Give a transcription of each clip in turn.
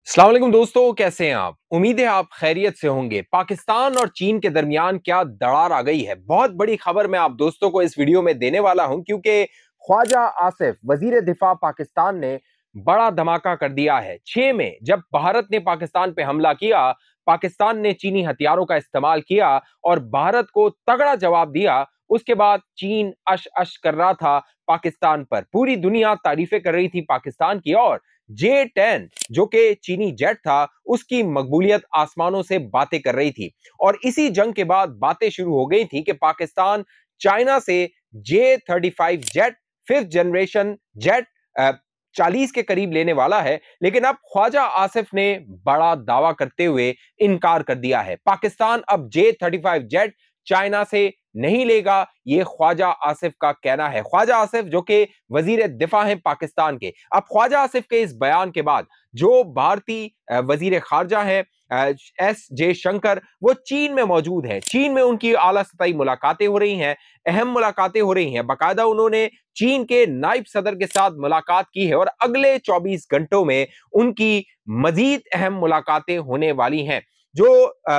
अस्सलाम वालेकुम दोस्तों, कैसे हैं आप? उम्मीद है आप खैरियत से होंगे। पाकिस्तान और चीन के दरमियान क्या दरार आ गई है। बहुत बड़ी खबर मैं आप दोस्तों को इस वीडियो में देने वाला हूं क्योंकि ख्वाजा आसिफ वजीर दिफा पाकिस्तान ने बड़ा धमाका कर दिया है। 6 में जब भारत ने पाकिस्तान पे हमला किया, पाकिस्तान ने चीनी हथियारों का इस्तेमाल किया और भारत को तगड़ा जवाब दिया। उसके बाद चीन अश अश कर रहा था पाकिस्तान पर। पूरी दुनिया तारीफें कर रही थी पाकिस्तान की और J-10 जो कि चीनी जेट था, उसकी मकबूलियत आसमानों से बातें कर रही थी। और इसी जंग के बाद बातें शुरू हो गई थी कि पाकिस्तान चाइना से J-35 jet 5th generation jet 40 के करीब लेने वाला है। लेकिन अब ख्वाजा आसिफ ने बड़ा दावा करते हुए इनकार कर दिया है। पाकिस्तान अब J-35 जेट चाइना से नहीं लेगा, यह ख्वाजा आसिफ का कहना है। ख्वाजा आसिफ जो कि वजीर दिफा हैं पाकिस्तान के। अब ख्वाजा आसिफ के इस बयान के बाद जो भारतीय वजीर खारजा हैं S. J. शंकर, वो चीन में मौजूद हैं। चीन में उनकी आला सतही मुलाकातें हो रही हैं, अहम मुलाकातें हो रही हैं। बाकायदा उन्होंने चीन के नायब सदर के साथ मुलाकात की है और अगले 24 घंटों में उनकी मजीद अहम मुलाकातें होने वाली हैं। जो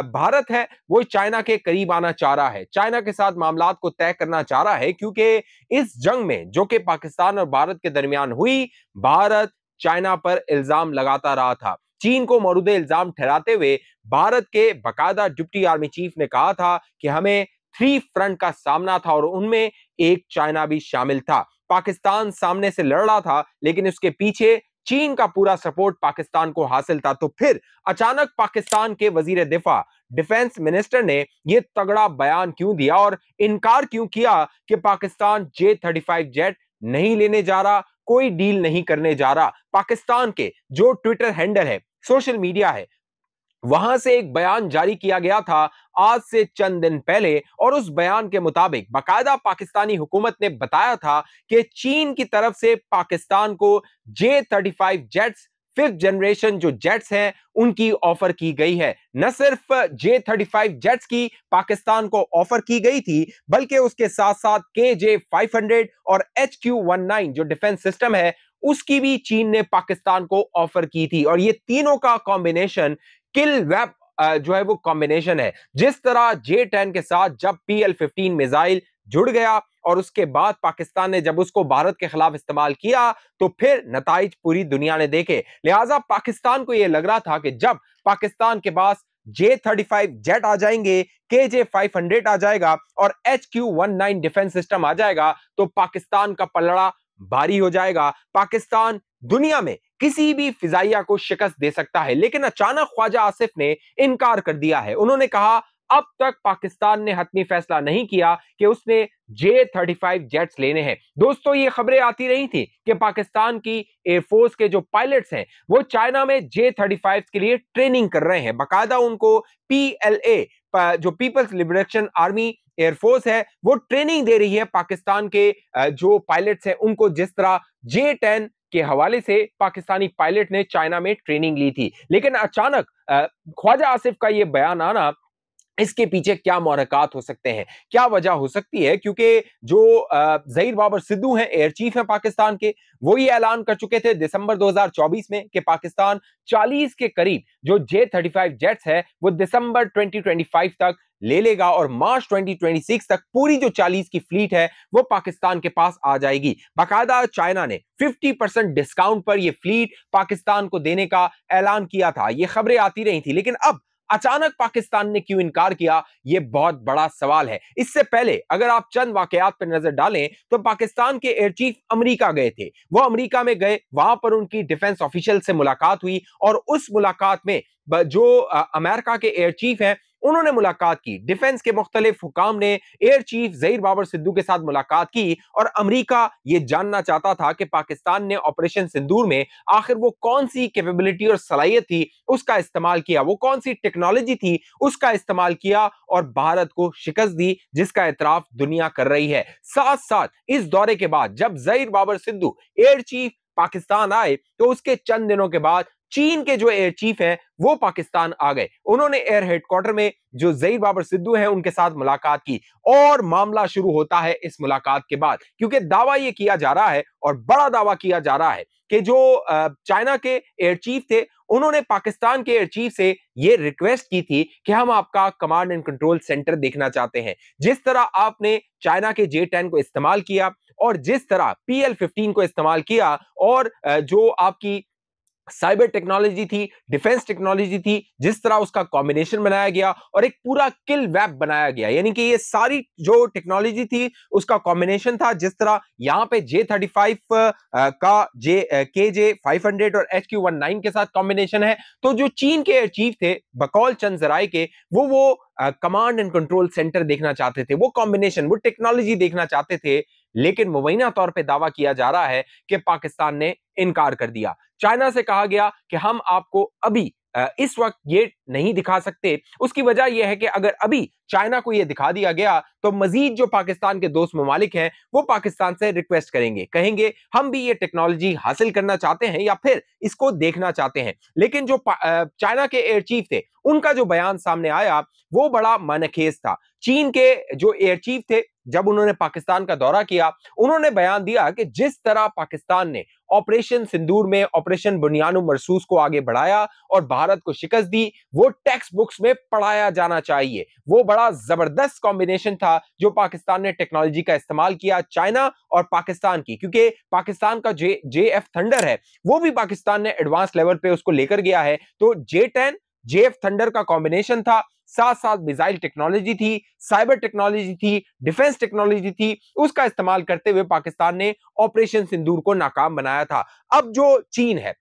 भारत है वो चाइना के करीब आना चाह रहा है, चाइना के साथ मामलात को तय करना चाह रहा है, क्योंकि इस जंग में जो कि पाकिस्तान और भारत के दरमियान हुई, भारत चाइना पर इल्जाम लगाता रहा था। चीन को मौरूद इल्जाम ठहराते हुए भारत के बाकायदा डिप्टी आर्मी चीफ ने कहा था कि हमें 3 फ्रंट का सामना था और उनमें एक चाइना भी शामिल था। पाकिस्तान सामने से लड़ रहा था लेकिन उसके पीछे चीन का पूरा सपोर्ट पाकिस्तान को हासिल था। तो फिर अचानक पाकिस्तान के वजीर दिफा, डिफेंस मिनिस्टर ने यह तगड़ा बयान क्यों दिया और इनकार क्यों किया कि पाकिस्तान J-35 जेट नहीं लेने जा रहा, कोई डील नहीं करने जा रहा। पाकिस्तान के जो ट्विटर हैंडल है, सोशल मीडिया है, वहां से एक बयान जारी किया गया था आज से चंद दिन पहले और उस बयान के मुताबिक बाकायदा पाकिस्तानी हुकूमत ने बताया था कि चीन की तरफ से पाकिस्तान को J-35 जेट्स 5th जनरेशन जो जेट्स हैं उनकी ऑफर की गई है। न सिर्फ J-35 जेट्स की पाकिस्तान को ऑफर की गई थी, बल्कि उसके साथ साथ KJ-500 और HQ-19 जो डिफेंस सिस्टम है उसकी भी चीन ने पाकिस्तान को ऑफर की थी। और ये तीनों का कॉम्बिनेशन किल वेब जो है वो कॉम्बिनेशन है। जिस तरह J-10 के साथ जब PL-15 मिसाइल जुड़ गया और उसके बाद पाकिस्तान ने जब उसको भारत के खिलाफ इस्तेमाल किया तो फिर नताइज पूरी दुनिया ने देखे। लिहाजा पाकिस्तान को यह लग रहा था कि जब पाकिस्तान के पास J-35 जेट आ जाएंगे, KJ-500 आ जाएगा और HQ-19 डिफेंस सिस्टम आ जाएगा तो पाकिस्तान का पलड़ा भारी हो जाएगा। पाकिस्तान दुनिया में किसी भी फिजाइया को शिकस्त दे सकता है। लेकिन अचानक ख्वाजा आसिफ ने इनकार कर दिया है। उन्होंने कहा अब तक पाकिस्तान ने हतमी फैसला नहीं किया कि उसने J-35 जेट्स लेने हैं। दोस्तों, ये खबरें आती रही थी कि पाकिस्तान की एयरफोर्स के जो पायलट्स हैं वो चाइना में J-35 के लिए ट्रेनिंग कर रहे हैं। बाकायदा उनको PLA जो पीपल्स लिबरेशन आर्मी एयरफोर्स है वो ट्रेनिंग दे रही है पाकिस्तान के जो पायलट्स हैं उनको, जिस तरह J-10 के हवाले से पाकिस्तानी पायलट ने चाइना में ट्रेनिंग ली थी। लेकिन अचानक ख्वाजा आसिफ का यह बयान आना, इसके पीछे क्या मुहरकात हो सकते हैं, क्या वजह हो सकती है? क्योंकि जो ज़हीर बाबर सिद्धू हैं, एयर चीफ हैं पाकिस्तान के, वो ये ऐलान कर चुके थे दिसंबर 2024 में कि पाकिस्तान 40 के करीब जो J-35 जेट्स है वो दिसंबर 2025 तक ले लेगा और मार्च 2026 तक पूरी जो 40 की फ्लीट है वो पाकिस्तान के पास आ जाएगी। बाकायदा चाइना ने 50% डिस्काउंट पर यह फ्लीट पाकिस्तान को देने का ऐलान किया था। ये खबरें आती रही थी। लेकिन अब अचानक पाकिस्तान ने क्यों इनकार किया, यह बहुत बड़ा सवाल है। इससे पहले अगर आप चंद वाकयात पर नजर डालें तो पाकिस्तान के एयर चीफ अमेरिका गए थे। वो अमेरिका में गए, वहां पर उनकी डिफेंस ऑफिशियल से मुलाकात हुई और उस मुलाकात में जो अमेरिका के एयर चीफ हैं उन्होंने मुलाकात की। डिफेंस के मुख्तलिफ हुकाम ने एयर चीफ ज़हीर बाबर सिद्धू के साथ मुलाकात की और अमेरिका ये जानना चाहता था कि पाकिस्तान ने ऑपरेशन सिंदूर में आखिर वो कौन सी कैपेबिलिटी और सलाहियत थी उसका इस्तेमाल किया, वो कौन सी टेक्नोलॉजी थी उसका इस्तेमाल किया और भारत को शिकस्त दी, जिसका एतराफ दुनिया कर रही है। साथ साथ इस दौरे के बाद जब ज़हीर बाबर सिद्धू एयर चीफ पाकिस्तान आए तो उसके चंद दिनों के बाद चीन के जो एयर चीफ हैं वो पाकिस्तान आ गए। उन्होंने एयर हेडक्वार्टर में जो ज़हीर बाबर सिद्धू हैं उनके साथ मुलाकात की और मामला शुरू होता है इस मुलाकात के बाद, क्योंकि दावा यह किया जा रहा है और बड़ा दावा किया जा रहा है कि जो चाइना के एयर चीफ थे उन्होंने पाकिस्तान के एयर चीफ से यह रिक्वेस्ट की थी कि हम आपका कमांड एंड कंट्रोल सेंटर देखना चाहते हैं। जिस तरह आपने चाइना के J-10 को इस्तेमाल किया और जिस तरह PL-15 को इस्तेमाल किया और जो आपकी साइबर टेक्नोलॉजी थी, डिफेंस टेक्नोलॉजी थी, जिस तरह उसका कॉम्बिनेशन बनाया गया और एक पूरा किल वेब बनाया गया, यानी कि ये सारी जो टेक्नोलॉजी थी उसका कॉम्बिनेशन था। जिस तरह यहां पे J-35 का KJ-500 और HQ-19 के साथ कॉम्बिनेशन है, तो जो चीन के एयर चीफ थे बकौल चंद जराए के वो कमांड एंड कंट्रोल सेंटर देखना चाहते थे, वो कॉम्बिनेशन, वो टेक्नोलॉजी देखना चाहते थे। लेकिन मुबैना तौर पे दावा किया जा रहा है कि पाकिस्तान ने इनकार कर दिया। चाइना से कहा गया कि हम आपको अभी इस वक्त ये नहीं दिखा सकते। उसकी वजह यह है कि अगर अभी चाइना को यह दिखा दिया गया तो मजीद जो पाकिस्तान के दोस्त ममालिक हैं वो पाकिस्तान से रिक्वेस्ट करेंगे, कहेंगे हम भी ये टेक्नोलॉजी हासिल करना चाहते हैं या फिर इसको देखना चाहते हैं। लेकिन जो चाइना के एयर चीफ थे उनका जो बयान सामने आया वो बड़ा मनखेज था। चीन के जो एयर चीफ थे जब उन्होंने पाकिस्तान का दौरा किया उन्होंने बयान दिया कि जिस तरह पाकिस्तान ने ऑपरेशन सिंदूर में ऑपरेशन बुनियानु मरसूस को आगे बढ़ाया और भारत को शिकस्त दी, वो टेक्स्ट बुक्स में पढ़ाया जाना चाहिए। वो बड़ा जबरदस्त कॉम्बिनेशन था जो पाकिस्तान ने टेक्नोलॉजी का इस्तेमाल किया, चाइना और पाकिस्तान की, क्योंकि पाकिस्तान का JF थंडर है वो भी पाकिस्तान ने एडवांस लेवल पे उसको लेकर गया है। तो J-10 JF थंडर का कॉम्बिनेशन था, साथ साथ मिसाइल टेक्नोलॉजी थी, साइबर टेक्नोलॉजी थी, डिफेंस टेक्नोलॉजी थी, उसका इस्तेमाल करते हुए पाकिस्तान ने ऑपरेशन सिंदूर को नाकाम बनाया था। अब जो चीन है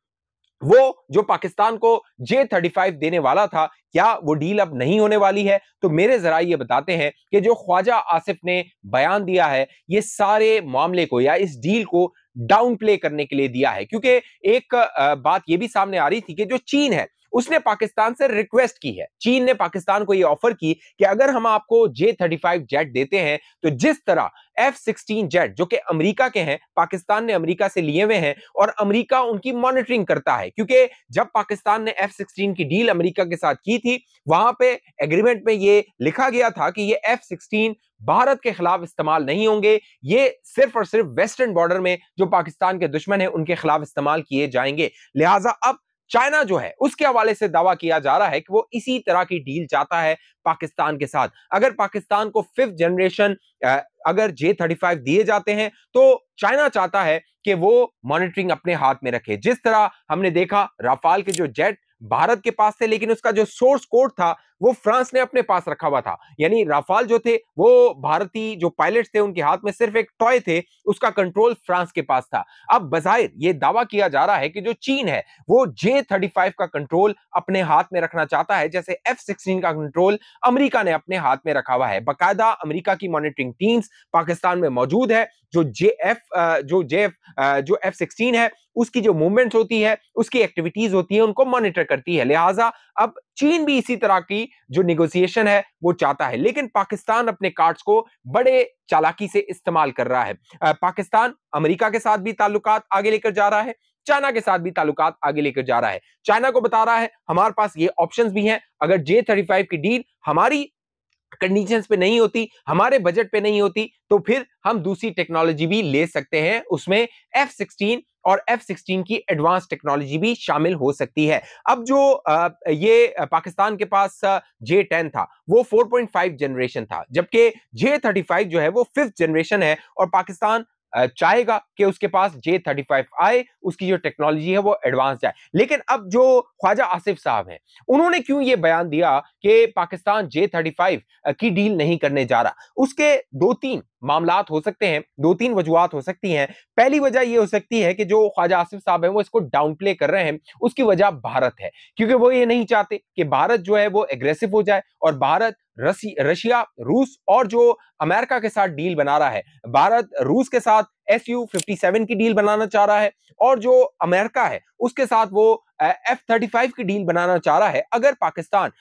वो जो पाकिस्तान को J-35 देने वाला था, क्या वो डील अब नहीं होने वाली है? तो मेरे जरा ये बताते हैं कि जो ख्वाजा आसिफ ने बयान दिया है ये सारे मामले को या इस डील को डाउन प्ले करने के लिए दिया है, क्योंकि एक बात ये भी सामने आ रही थी कि जो चीन है उसने पाकिस्तान से रिक्वेस्ट की है। चीन ने पाकिस्तान को यह ऑफर की कि अगर हम आपको J-35 जेट देते हैं तो जिस तरह F-16 जेट जो कि अमेरिका के हैं, पाकिस्तान ने अमेरिका से लिए हुए हैं और अमेरिका उनकी मॉनिटरिंग करता है, क्योंकि जब पाकिस्तान ने F-16 की डील अमेरिका के साथ की थी वहां पे एग्रीमेंट में यह लिखा गया था कि ये F-16 भारत के खिलाफ इस्तेमाल नहीं होंगे, ये सिर्फ और सिर्फ वेस्टर्न बॉर्डर में जो पाकिस्तान के दुश्मन है उनके खिलाफ इस्तेमाल किए जाएंगे। लिहाजा अब चाइना जो है उसके हवाले से दावा किया जा रहा है कि वो इसी तरह की डील चाहता है पाकिस्तान के साथ। अगर पाकिस्तान को 5th जनरेशन अगर J-35 दिए जाते हैं तो चाइना चाहता है कि वो मॉनिटरिंग अपने हाथ में रखे। जिस तरह हमने देखा राफाल के जो जेट भारत के पास थे लेकिन उसका जो सोर्स कोड था वो फ्रांस ने अपने पास रखा हुआ था, यानी राफाल जो थे वो भारतीय जो पायलट्स थे उनके हाथ में सिर्फ एक टॉय थे, उसका कंट्रोल फ्रांस के पास था। अब बजाहिर ये दावा किया जा रहा है कि जो चीन है वो J-35 का कंट्रोल अपने हाथ में रखना चाहता है, जैसे F-16 का कंट्रोल अमेरिका ने अपने हाथ में रखा हुआ है। बाकायदा अमेरिका की मॉनिटरिंग टीम्स पाकिस्तान में मौजूद है। जो F-16 है उसकी जो मूवमेंट्स होती है, उसकी एक्टिविटीज होती है, उनको मॉनिटर करती है। लिहाजा अब चीन भी इसी तरह की जो नेगोशिएशन है वो चाहता है, लेकिन पाकिस्तान अपने कार्ड्स को बड़े चालाकी से इस्तेमाल कर रहा है। पाकिस्तान अमेरिका के साथ भी ताल्लुकात आगे लेकर जा रहा है, चाइना के साथ भी ताल्लुकात आगे लेकर जा रहा है। चाइना को बता रहा है हमारे पास ये ऑप्शंस भी हैं, अगर J-35 की डील हमारी कंडीशंस पे नहीं होती, हमारे बजट पे नहीं होती, तो फिर हम दूसरी टेक्नोलॉजी भी ले सकते हैं, उसमें F-16 और F-16 की एडवांस टेक्नोलॉजी भी शामिल हो सकती है। अब जो ये पाकिस्तान के पास J-10 था वो 4.5 जनरेशन था, जबकि J-35 जो है वो 5th जनरेशन है और पाकिस्तान चाहेगा कि उसके पास J-35 आए, उसकी जो टेक्नोलॉजी है वो एडवांस जाए। लेकिन अब जो ख्वाजा आसिफ साहब हैं उन्होंने क्यों ये बयान दिया कि पाकिस्तान J-35 की डील नहीं करने जा रहा? उसके 2-3 मामलात हो सकते हैं, 2-3 वजूहात हो सकती हैं। पहली वजह यह हो सकती है कि जो ख्वाजा आसिफ साहब हैं वो इसको डाउन प्ले कर रहे हैं, उसकी वजह भारत है, क्योंकि वो ये नहीं चाहते कि भारत जो है वो एग्रेसिव हो जाए और भारत रशिया, रूस और जो अमेरिका के साथ डील बना रहा है, भारत रूस के साथ Su-57 की डील बनाना चाह रहा है और जो अमेरिका है उसके साथ वो F-35 की डील बनाना चाह रहा है। अगर पाकिस्तान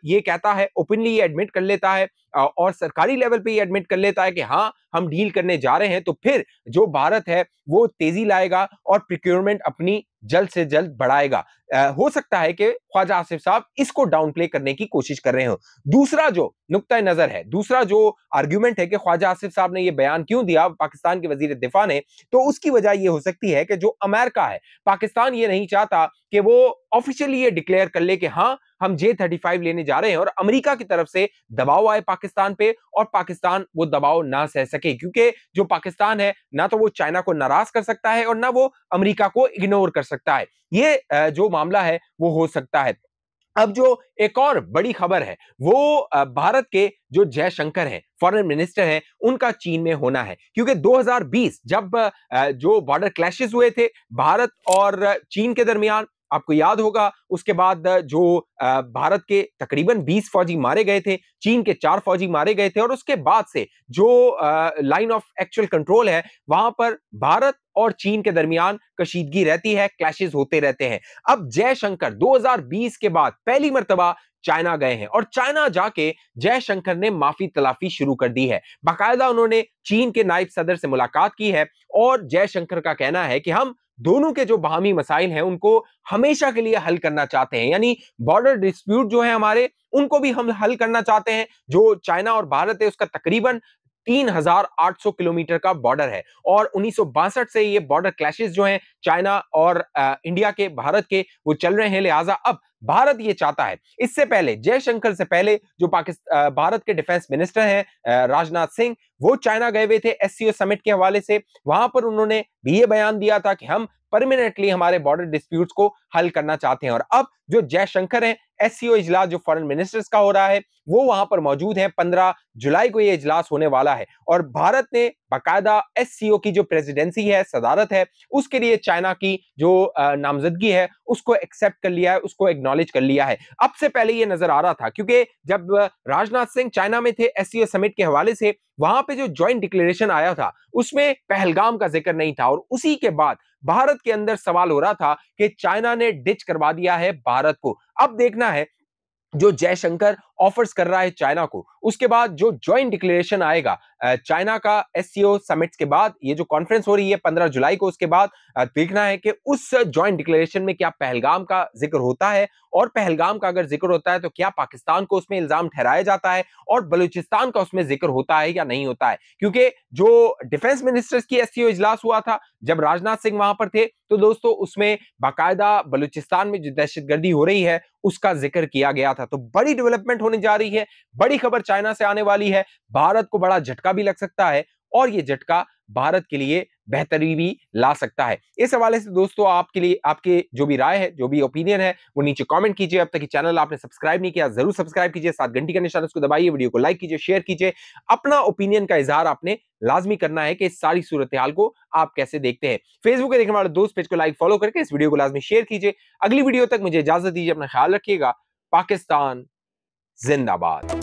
ये कहता है, ओपनली ये एडमिट कर लेता है और सरकारी लेवल पे ये एडमिट कर लेता है कि हाँ हम डील करने जा रहे हैं, तो फिर जो भारत है वो तेजी लाएगा और प्रोक्योरमेंट अपनी जल्द से जल्द बढ़ाएगा। हो सकता है कि ख्वाजा आसिफ साहब इसको डाउन प्ले करने की कोशिश कर रहे हो। दूसरा जो नुक्ता नजर है, दूसरा जो आर्ग्यूमेंट है कि ख्वाजा आसिफ साहब ने यह बयान क्यों दिया पाकिस्तान के वजीर दिफा ने, तो उसकी वजह यह हो सकती है कि जो अमेरिका है, पाकिस्तान ये नहीं चाहता कि वो ऑफिशियली ये डिक्लेयर कर ले कि हाँ हम J-35 लेने जा रहे हैं, और अमेरिका की तरफ से दबाव आए पाकिस्तान पे और पाकिस्तान वो दबाव ना सह सके, क्योंकि जो पाकिस्तान है ना तो वो चाइना को नाराज कर सकता है और ना वो अमेरिका को इग्नोर कर सकता है। ये जो मामला है वो हो सकता है। अब जो एक और बड़ी खबर है वो भारत के जो जयशंकर हैं, फॉरेन मिनिस्टर हैं, उनका चीन में होना है, क्योंकि 2020 जब जो बॉर्डर क्लैशेस हुए थे भारत और चीन के दरमियान, आपको याद होगा, उसके बाद जो भारत के तकरीबन 20 फौजी मारे गए थे, चीन के 4 फौजी मारे गए थे, और उसके बाद से जो लाइन ऑफ एक्चुअल कंट्रोल है वहां पर भारत और चीन के दरमियान कशीदगी रहती है, क्लैशेस होते रहते हैं। अब जयशंकर 2020 के बाद पहली मर्तबा चाइना गए हैं और चाइना जाके जयशंकर ने माफी तलाफी शुरू कर दी है। बाकायदा उन्होंने चीन के नायब सदर से मुलाकात की है और जयशंकर का कहना है कि हम दोनों के जो बाहमी मसाइल हैं उनको हमेशा के लिए हल करना चाहते हैं, यानी बॉर्डर डिस्प्यूट जो है हमारे, उनको भी हम हल करना चाहते हैं। जो चाइना और भारत है उसका तकरीबन 3800 किलोमीटर का बॉर्डर है और 1962 से ये बॉर्डर क्लैशेस जो हैं चाइना और इंडिया के, भारत के, वो चल रहे हैं। लिहाजा अब भारत ये चाहता है, इससे पहले जयशंकर से पहले जो भारत के डिफेंस मिनिस्टर हैं राजनाथ सिंह, वो चाइना गए हुए थे एससीओ समिट के हवाले से। वहां पर उन्होंने भी ये बयान दिया था कि हम परमानेंटली हमारे बॉर्डर डिस्प्यूट्स को हल करना चाहते हैं। और अब जो जयशंकर हैं, एससीओ इजलास जो फॉरेन मिनिस्टर्स का हो रहा है वो वहां पर मौजूद हैं। 15 जुलाई को ये इजलास होने वाला है और भारत ने बाकायदा एससीओ की जो प्रेसिडेंसी है, सदारत है, उसके लिए चाइना की जो नामजदगी है उसको एक्सेप्ट कर लिया है, उसको एक्नॉलेज कर लिया है। अब से पहले ये नजर आ रहा था, क्योंकि जब राजनाथ सिंह चाइना में थे एससीओ समिट के हवाले से, वहां पे जो ज्वाइंट डिक्लेरेशन आया था उसमें पहलगाम का जिक्र नहीं था, और उसी के बाद भारत के अंदर सवाल हो रहा था कि चाइना ने डिच करवा दिया है भारत को। अब देखना है जो जयशंकर ऑफर्स कर रहा है चाइना को, उसके बाद जो ज्वाइंट डिक्लेरेशन आएगा चाइना का एससीओ समिट्स के बाद, ये जो कॉन्फ्रेंस हो रही है 15 जुलाई को, उसके बाद देखना है कि उस ज्वाइंट डिक्लेरेशन में क्या पहलगाम का जिक्र होता है, और पहलगाम का अगर जिक्र होता है तो क्या पाकिस्तान को उसमें इल्जाम ठहराया जाता है और बलूचिस्तान का उसमें जिक्र होता है या नहीं होता है। क्योंकि जो डिफेंस मिनिस्टर्स की एससीओ इजलास हुआ था जब राजनाथ सिंह वहां पर थे, तो दोस्तों उसमें बाकायदा बलूचिस्तान में जो दहशतगर्दी हो रही है उसका जिक्र किया गया था। तो बड़ी डेवलपमेंट होने जा रही है, बड़ी खबर चाइना से आने वाली है, भारत को बड़ा झटका भी लग सकता है और ये झटका भारत के लिए बेहतरी भी ला सकता है। इस हवाले से दोस्तों आपके लिए, आपके जो भी राय है, जो भी ओपिनियन है, वो नीचे कमेंट कीजिए। अब तक चैनल आपने सब्सक्राइब नहीं किया जरूर सब्सक्राइब कीजिए, साथ घंटी का निशान उसको दबाइए, वीडियो को लाइक कीजिए, शेयर कीजिए। अपना ओपिनियन का इजहार आपने लाजमी करना है कि इस सारी सूरत हाल को आप कैसे देखते हैं। फेसबुक पे देखने वाले दोस्त पेज को लाइक फॉलो करके इस वीडियो को लाजमी शेयर कीजिए। अगली वीडियो तक मुझे इजाजत दीजिए, अपना ख्याल रखिएगा। पाकिस्तान जिंदाबाद।